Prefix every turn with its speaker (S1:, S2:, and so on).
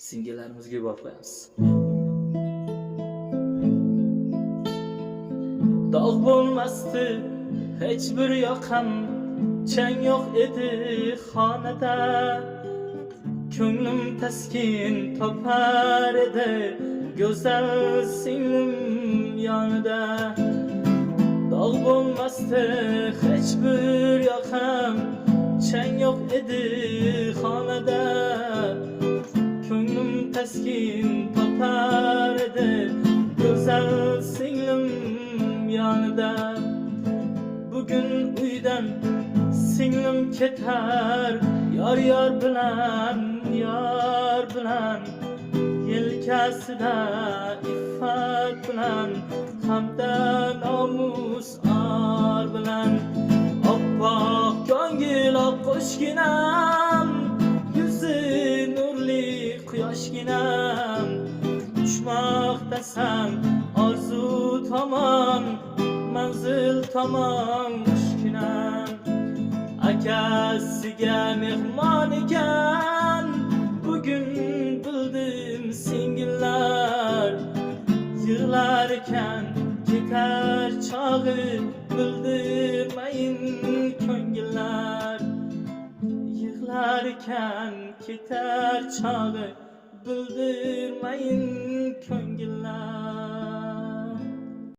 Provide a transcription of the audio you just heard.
S1: singillarimizga yuborib qo'yamiz. Dog' bo'lmasdi hech bir yoqam, chang yo'q edi xonada. Ko'nglim taskin topar edi go'zal singlim yonida. Dog' bo'lmasdi hech bir yoqam, chang yo'q edi xonada. Ko'nglim taskin topar edi go'zal singlim yonida. Bugun uydan singlim ketar, yor bilan yelkasida iffat bilan, hamda nomus or bilan. Oppoq ko'ngil oqqo'shginam, yuzi nurli quyoshginam. Uchmoqdasan orzu tomon, manzil tomon ushginam. Akasiga mehmon ekan, bugun bildim singillar. Yig'lar ekan ketar chog'i, bildirmayin ko'ngillar. Yig'lar ekan ketar chog'i, bildirmayin ko'ngillar.